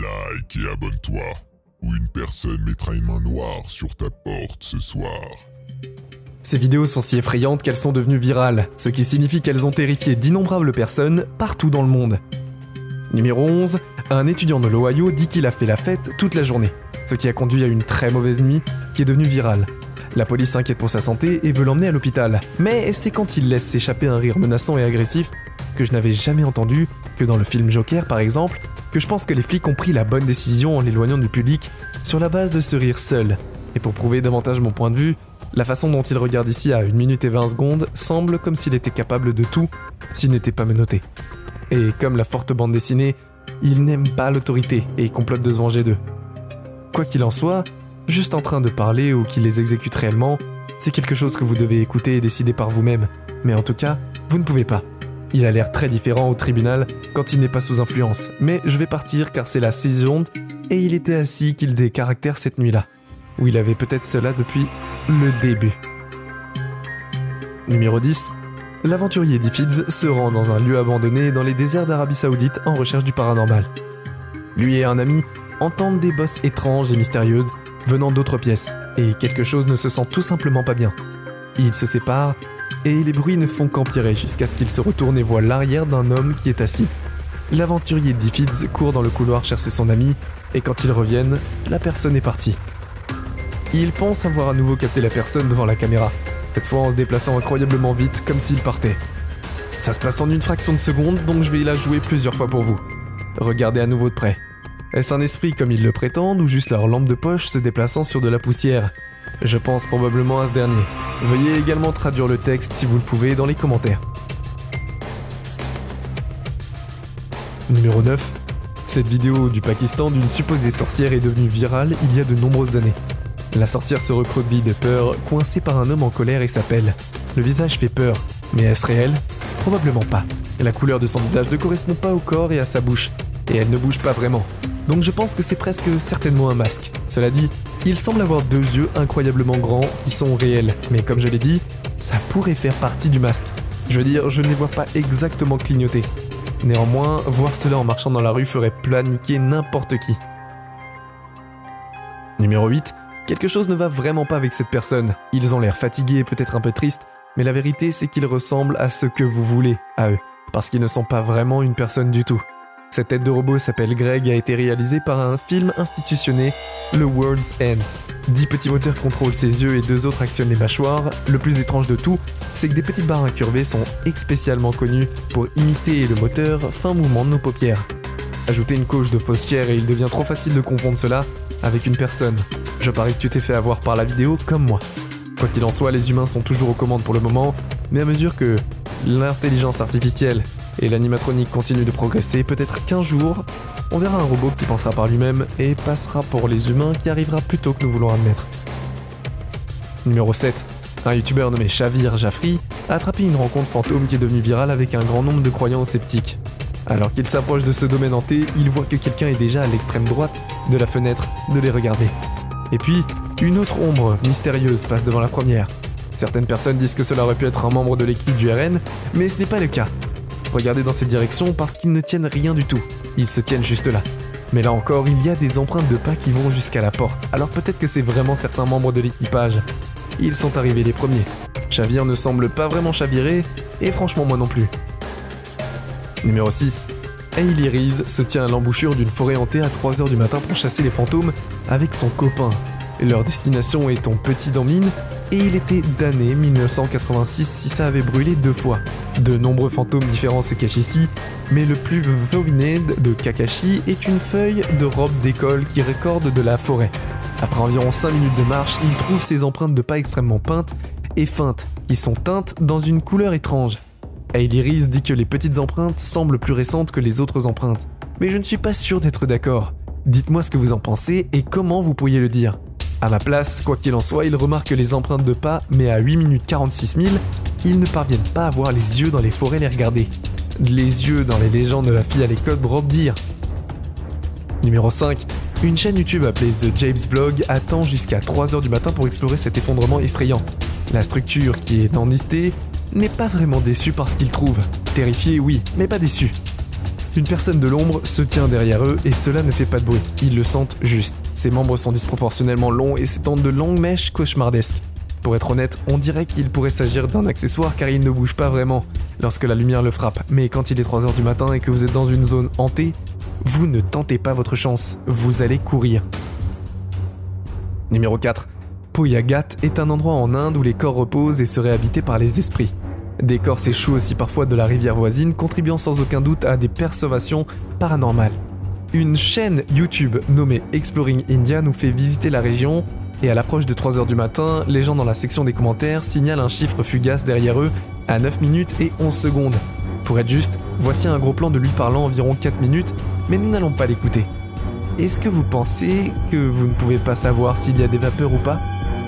Like et abonne-toi, ou une personne mettra une main noire sur ta porte ce soir. Ces vidéos sont si effrayantes qu'elles sont devenues virales, ce qui signifie qu'elles ont terrifié d'innombrables personnes partout dans le monde. Numéro 11, un étudiant de l'Ohio dit qu'il a fait la fête toute la journée, ce qui a conduit à une très mauvaise nuit qui est devenue virale. La police s'inquiète pour sa santé et veut l'emmener à l'hôpital, mais c'est quand il laisse s'échapper un rire menaçant et agressif que je n'avais jamais entendu, que dans le film Joker par exemple, que je pense que les flics ont pris la bonne décision en l'éloignant du public sur la base de ce rire seul. Et pour prouver davantage mon point de vue, la façon dont il regarde ici à 1 minute et 20 secondes semble comme s'il était capable de tout s'il n'était pas menotté. Et comme la forte bande dessinée, il n'aime pas l'autorité et il complote de se venger d'eux. Quoi qu'il en soit, juste en train de parler ou qu'il les exécute réellement, c'est quelque chose que vous devez écouter et décider par vous-même. Mais en tout cas, vous ne pouvez pas. Il a l'air très différent au tribunal quand il n'est pas sous influence, mais je vais partir car c'est la seconde et il était assis qu'il des caractères cette nuit-là, où il avait peut-être cela depuis le début. Numéro 10. L'aventurier Difids se rend dans un lieu abandonné dans les déserts d'Arabie Saoudite en recherche du paranormal. Lui et un ami entendent des bosses étranges et mystérieuses venant d'autres pièces, et quelque chose ne se sent tout simplement pas bien. Ils se séparent, et les bruits ne font qu'empirer jusqu'à ce qu'ils se retournent et voient l'arrière d'un homme qui est assis. L'aventurier Difids court dans le couloir chercher son ami, et quand ils reviennent, la personne est partie. Il pense avoir à nouveau capté la personne devant la caméra, cette fois en se déplaçant incroyablement vite comme s'il partait. Ça se passe en une fraction de seconde, donc je vais la jouer plusieurs fois pour vous. Regardez à nouveau de près. Est-ce un esprit comme ils le prétendent ou juste leur lampe de poche se déplaçant sur de la poussière? Je pense probablement à ce dernier. Veuillez également traduire le texte si vous le pouvez dans les commentaires. Numéro 9. Cette vidéo du Pakistan d'une supposée sorcière est devenue virale il y a de nombreuses années. La sorcière se recroqueville de peur, coincée par un homme en colère et s'appelle. Le visage fait peur, mais est-ce réel? Probablement pas. La couleur de son visage ne correspond pas au corps et à sa bouche, et elle ne bouge pas vraiment. Donc je pense que c'est presque certainement un masque. Cela dit, il semble avoir 2 yeux incroyablement grands qui sont réels, mais comme je l'ai dit, ça pourrait faire partie du masque. Je veux dire, je ne les vois pas exactement clignoter. Néanmoins, voir cela en marchant dans la rue ferait paniquer n'importe qui. Numéro 8. Quelque chose ne va vraiment pas avec cette personne. Ils ont l'air fatigués et peut-être un peu tristes, mais la vérité c'est qu'ils ressemblent à ce que vous voulez à eux, parce qu'ils ne sont pas vraiment une personne du tout. Cette tête de robot s'appelle Greg et a été réalisée par un film institutionné, le World's End. 10 petits moteurs contrôlent ses yeux et 2 autres actionnent les mâchoires. Le plus étrange de tout, c'est que des petites barres incurvées sont spécialement connues pour imiter le moteur fin mouvement de nos paupières. Ajoutez une couche de fausse chair et il devient trop facile de confondre cela avec une personne. Je parie que tu t'es fait avoir par la vidéo comme moi. Quoi qu'il en soit, les humains sont toujours aux commandes pour le moment, mais à mesure que l'intelligence artificielle et l'animatronique continuent de progresser, peut-être qu'un jour, on verra un robot qui pensera par lui-même et passera pour les humains qui arrivera plus tôt que nous voulons admettre. Numéro 7. Un youtubeur nommé Shavir Jafri a attrapé une rencontre fantôme qui est devenue virale avec un grand nombre de croyants sceptiques. Alors qu'il s'approche de ce domaine hanté, il voit que quelqu'un est déjà à l'extrême droite de la fenêtre de les regarder. Et puis, une autre ombre mystérieuse passe devant la première. Certaines personnes disent que cela aurait pu être un membre de l'équipe du RN, mais ce n'est pas le cas. Regardez dans cette direction parce qu'ils ne tiennent rien du tout, ils se tiennent juste là. Mais là encore, il y a des empreintes de pas qui vont jusqu'à la porte, alors peut-être que c'est vraiment certains membres de l'équipage. Ils sont arrivés les premiers. Shavir ne semble pas vraiment chavirer, et franchement moi non plus. Numéro 6. Hailey Reese se tient à l'embouchure d'une forêt hantée à 3h du matin pour chasser les fantômes avec son copain. Leur destination est ton petit dans mine, et il était d'année 1986 si ça avait brûlé 2 fois. De nombreux fantômes différents se cachent ici, mais le plus vominé de Kakashi est une feuille de robe d'école qui récorde de la forêt. Après environ 5 minutes de marche, il trouve ces empreintes de pas extrêmement peintes et feintes, qui sont teintes dans une couleur étrange. Hailey Reese dit que les petites empreintes semblent plus récentes que les autres empreintes, mais je ne suis pas sûr d'être d'accord. Dites-moi ce que vous en pensez et comment vous pourriez le dire. À ma place, quoi qu'il en soit, il remarque les empreintes de pas, mais à 8 minutes 46 000, ils ne parviennent pas à voir les yeux dans les forêts les regarder. Les yeux dans les légendes de la fille à l'école Rob dire. Numéro 5. Une chaîne YouTube appelée The James Vlog attend jusqu'à 3h du matin pour explorer cet effondrement effrayant. La structure qui est en listée n'est pas vraiment déçue par ce qu'il trouve. Terrifié, oui, mais pas déçu. Une personne de l'ombre se tient derrière eux et cela ne fait pas de bruit. Ils le sentent juste. Ses membres sont disproportionnellement longs et s'étendent de longues mèches cauchemardesques. Pour être honnête, on dirait qu'il pourrait s'agir d'un accessoire car il ne bouge pas vraiment lorsque la lumière le frappe. Mais quand il est 3 h du matin et que vous êtes dans une zone hantée, vous ne tentez pas votre chance, vous allez courir. Numéro 4. Poyagat est un endroit en Inde où les corps reposent et seraient habités par les esprits. Des corps s'échouent aussi parfois de la rivière voisine, contribuant sans aucun doute à des perturbations paranormales. Une chaîne YouTube nommée Exploring India nous fait visiter la région, et à l'approche de 3 h du matin, les gens dans la section des commentaires signalent un chiffre fugace derrière eux à 9 minutes et 11 secondes. Pour être juste, voici un gros plan de lui parlant environ 4 minutes, mais nous n'allons pas l'écouter. Est-ce que vous pensez que vous ne pouvez pas savoir s'il y a des vapeurs ou pas ?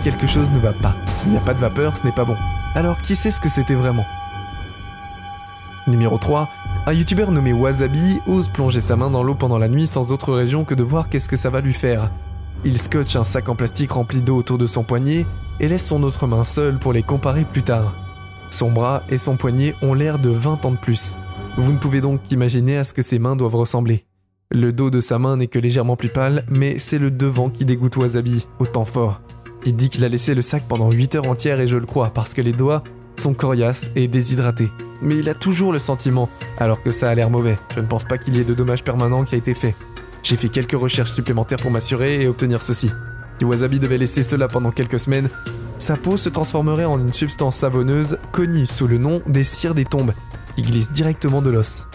Quelque chose ne va pas. S'il n'y a pas de vapeur, ce n'est pas bon. Alors qui sait ce que c'était vraiment ? Numéro 3. Un youtubeur nommé Wasabi ose plonger sa main dans l'eau pendant la nuit sans autre raison que de voir qu'est-ce que ça va lui faire. Il scotche un sac en plastique rempli d'eau autour de son poignet et laisse son autre main seule pour les comparer plus tard. Son bras et son poignet ont l'air de 20 ans de plus. Vous ne pouvez donc qu'imaginer à ce que ses mains doivent ressembler. Le dos de sa main n'est que légèrement plus pâle, mais c'est le devant qui dégoûte Wasabi, au temps fort. Il dit qu'il a laissé le sac pendant 8 heures entières et je le crois parce que les doigts sont coriaces et déshydratés. Mais il a toujours le sentiment, alors que ça a l'air mauvais. Je ne pense pas qu'il y ait de dommages permanents qui a été fait. J'ai fait quelques recherches supplémentaires pour m'assurer et obtenir ceci. Si Wasabi devait laisser cela pendant quelques semaines, sa peau se transformerait en une substance savonneuse connue sous le nom des cires des tombes, qui glisse directement de l'os.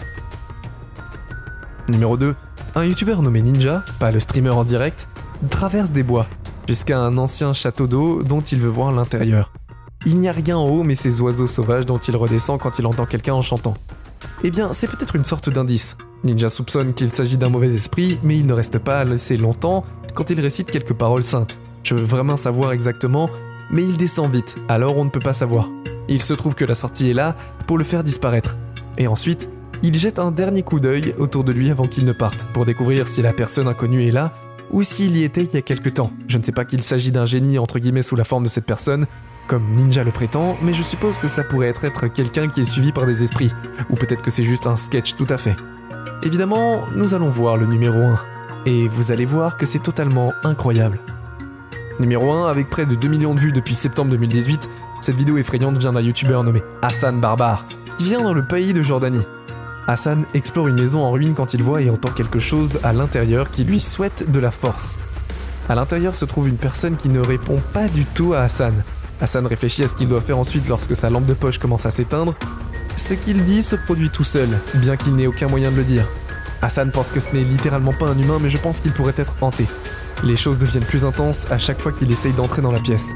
Numéro 2. Un youtubeur nommé Ninja, pas le streamer en direct, traverse des bois, jusqu'à un ancien château d'eau dont il veut voir l'intérieur. Il n'y a rien en haut mais ces oiseaux sauvages dont il redescend quand il entend quelqu'un en chantant. Eh bien, c'est peut-être une sorte d'indice. Ninja soupçonne qu'il s'agit d'un mauvais esprit, mais il ne reste pas à laisser longtemps quand il récite quelques paroles saintes. Je veux vraiment savoir exactement, mais il descend vite, alors on ne peut pas savoir. Il se trouve que la sortie est là pour le faire disparaître. Et ensuite, il jette un dernier coup d'œil autour de lui avant qu'il ne parte, pour découvrir si la personne inconnue est là, ou s'il y était il y a quelque temps. Je ne sais pas qu'il s'agit d'un génie entre guillemets sous la forme de cette personne, comme Ninja le prétend, mais je suppose que ça pourrait être quelqu'un qui est suivi par des esprits, ou peut-être que c'est juste un sketch tout à fait. Évidemment, nous allons voir le numéro 1, et vous allez voir que c'est totalement incroyable. Numéro 1, avec près de 2 millions de vues depuis septembre 2018, cette vidéo effrayante vient d'un youtubeur nommé Hassan Barbar, qui vient dans le pays de Jordanie. Hassan explore une maison en ruine quand il voit et entend quelque chose à l'intérieur qui lui souhaite de la force. À l'intérieur se trouve une personne qui ne répond pas du tout à Hassan. Hassan réfléchit à ce qu'il doit faire ensuite lorsque sa lampe de poche commence à s'éteindre. Ce qu'il dit se produit tout seul, bien qu'il n'ait aucun moyen de le dire. Hassan pense que ce n'est littéralement pas un humain, mais je pense qu'il pourrait être hanté. Les choses deviennent plus intenses à chaque fois qu'il essaye d'entrer dans la pièce.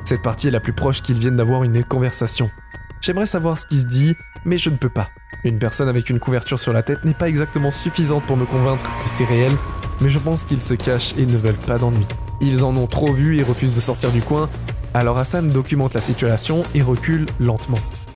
Cette partie est la plus proche qu'ils viennent d'avoir une conversation. J'aimerais savoir ce qui se dit, mais je ne peux pas. Une personne avec une couverture sur la tête n'est pas exactement suffisante pour me convaincre que c'est réel, mais je pense qu'ils se cachent et ne veulent pas d'ennui. Ils en ont trop vu et refusent de sortir du coin, alors Hassan documente la situation et recule lentement.